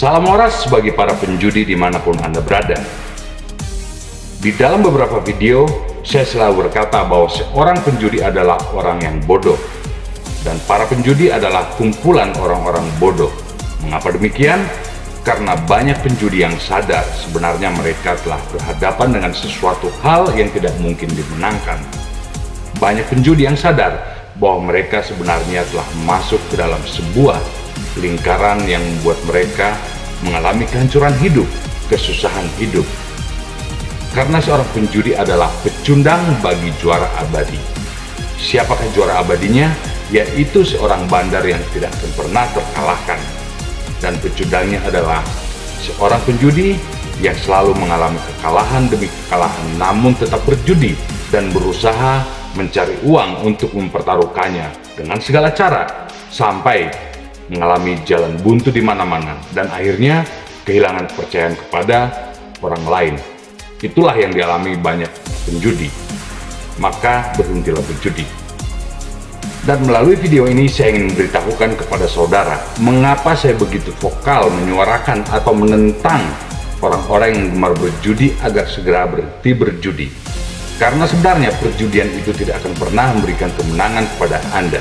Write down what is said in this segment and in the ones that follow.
Salam waras bagi para penjudi dimanapun Anda berada. Di dalam beberapa video, saya selalu berkata bahwa seorang penjudi adalah orang yang bodoh, dan para penjudi adalah kumpulan orang-orang bodoh. Mengapa demikian? Karena banyak penjudi yang sadar sebenarnya mereka telah berhadapan dengan sesuatu hal yang tidak mungkin dimenangkan. Banyak penjudi yang sadar bahwa mereka sebenarnya telah masuk ke dalam sebuah lingkaran yang membuat mereka mengalami kehancuran hidup, kesusahan hidup. Karena seorang penjudi adalah pecundang bagi juara abadi. Siapakah juara abadinya? Yaitu seorang bandar yang tidak akan pernah terkalahkan. Dan pecundangnya adalah seorang penjudi yang selalu mengalami kekalahan demi kekalahan, namun tetap berjudi dan berusaha mencari uang untuk mempertaruhkannya dengan segala cara, sampai mengalami jalan buntu di mana-mana dan akhirnya kehilangan kepercayaan kepada orang lain. Itulah yang dialami banyak penjudi. Maka berhentilah berjudi. Dan melalui video ini saya ingin memberitahukan kepada saudara mengapa saya begitu vokal menyuarakan atau menentang orang-orang yang gemar berjudi agar segera berhenti berjudi. Karena sebenarnya perjudian itu tidak akan pernah memberikan kemenangan kepada Anda.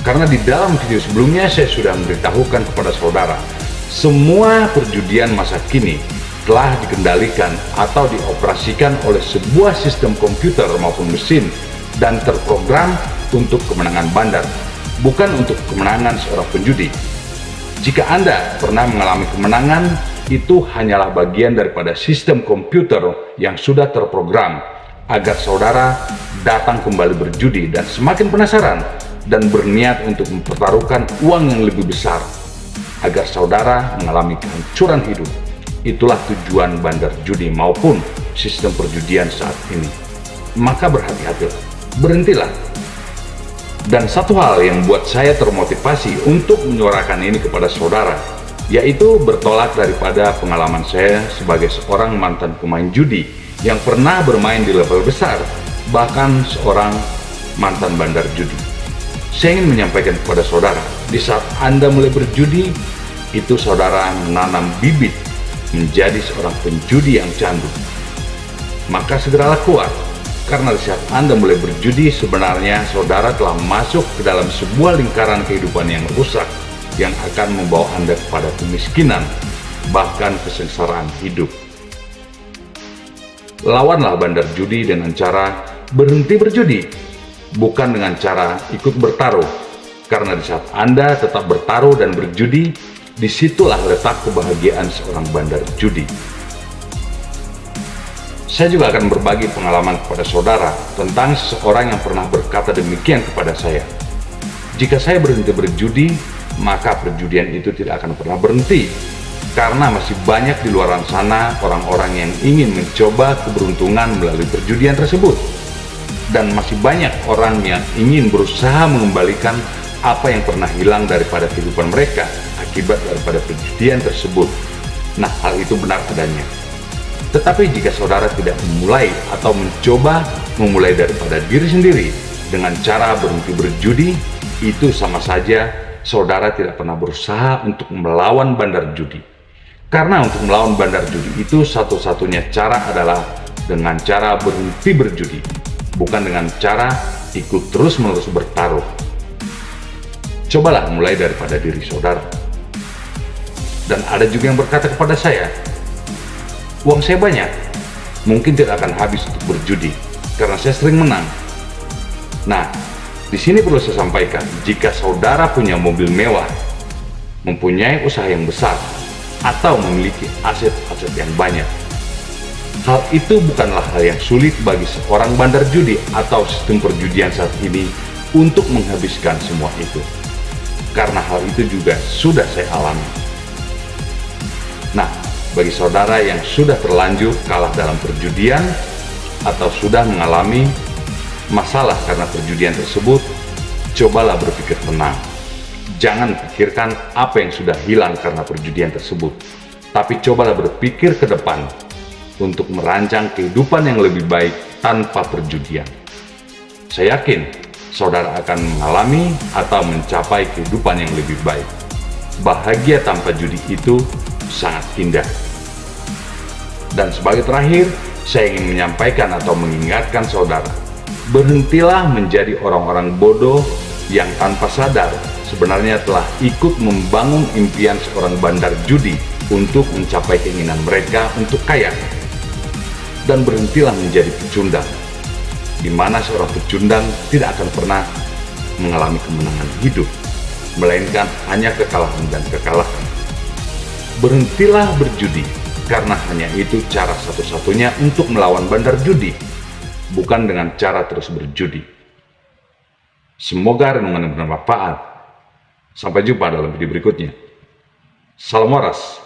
Karena di dalam video sebelumnya saya sudah memberitahukan kepada saudara, semua perjudian masa kini telah dikendalikan atau dioperasikan oleh sebuah sistem komputer maupun mesin dan terprogram untuk kemenangan bandar, bukan untuk kemenangan seorang penjudi. Jika Anda pernah mengalami kemenangan, itu hanyalah bagian daripada sistem komputer yang sudah terprogram agar saudara datang kembali berjudi dan semakin penasaran dan berniat untuk mempertaruhkan uang yang lebih besar agar saudara mengalami kehancuran hidup. Itulah tujuan bandar judi maupun sistem perjudian saat ini. Maka berhati-hatilah, berhentilah. Dan satu hal yang membuat saya termotivasi untuk menyuarakan ini kepada saudara, yaitu bertolak daripada pengalaman saya sebagai seorang mantan pemain judi yang pernah bermain di level besar, bahkan seorang mantan bandar judi. Saya ingin menyampaikan kepada saudara, di saat Anda mulai berjudi, itu saudara menanam bibit menjadi seorang penjudi yang candu. Maka segeralah keluar, karena di saat Anda mulai berjudi, sebenarnya saudara telah masuk ke dalam sebuah lingkaran kehidupan yang rusak, yang akan membawa Anda kepada kemiskinan, bahkan kesengsaraan hidup. Lawanlah bandar judi dengan cara berhenti berjudi, bukan dengan cara ikut bertaruh, karena di saat Anda tetap bertaruh dan berjudi, disitulah letak kebahagiaan seorang bandar judi. Saya juga akan berbagi pengalaman kepada saudara tentang seseorang yang pernah berkata demikian kepada saya. Jika saya berhenti berjudi, maka perjudian itu tidak akan pernah berhenti, karena masih banyak di luar sana orang-orang yang ingin mencoba keberuntungan melalui perjudian tersebut. Dan masih banyak orang yang ingin berusaha mengembalikan apa yang pernah hilang daripada kehidupan mereka akibat daripada perjudian tersebut. Nah, hal itu benar adanya. Tetapi jika saudara tidak memulai atau mencoba memulai daripada diri sendiri dengan cara berhenti berjudi, itu sama saja saudara tidak pernah berusaha untuk melawan bandar judi. Karena untuk melawan bandar judi itu satu-satunya cara adalah dengan cara berhenti berjudi, bukan dengan cara ikut terus-menerus bertaruh. Cobalah mulai daripada diri saudara. Dan ada juga yang berkata kepada saya, uang saya banyak, mungkin tidak akan habis untuk berjudi karena saya sering menang. Nah, di sini perlu saya sampaikan, jika saudara punya mobil mewah, mempunyai usaha yang besar, atau memiliki aset-aset yang banyak, hal itu bukanlah hal yang sulit bagi seorang bandar judi atau sistem perjudian saat ini untuk menghabiskan semua itu. Karena hal itu juga sudah saya alami. Nah, bagi saudara yang sudah terlanjur kalah dalam perjudian atau sudah mengalami masalah karena perjudian tersebut, cobalah berpikir tenang. Jangan pikirkan apa yang sudah hilang karena perjudian tersebut, tapi cobalah berpikir ke depan untuk merancang kehidupan yang lebih baik tanpa perjudian. Saya yakin saudara akan mengalami atau mencapai kehidupan yang lebih baik. bahagia tanpa judi itu sangat indah. Dan sebagai terakhir, saya ingin menyampaikan atau mengingatkan saudara, berhentilah menjadi orang-orang bodoh yang tanpa sadar sebenarnya telah ikut membangun impian seorang bandar judi untuk mencapai keinginan mereka untuk kaya. Dan berhentilah menjadi pecundang, di mana seorang pecundang tidak akan pernah mengalami kemenangan hidup, melainkan hanya kekalahan dan kekalahan. Berhentilah berjudi, karena hanya itu cara satu-satunya untuk melawan bandar judi, bukan dengan cara terus berjudi. Semoga renungan yang bermanfaat. Sampai jumpa dalam video berikutnya. Salam waras.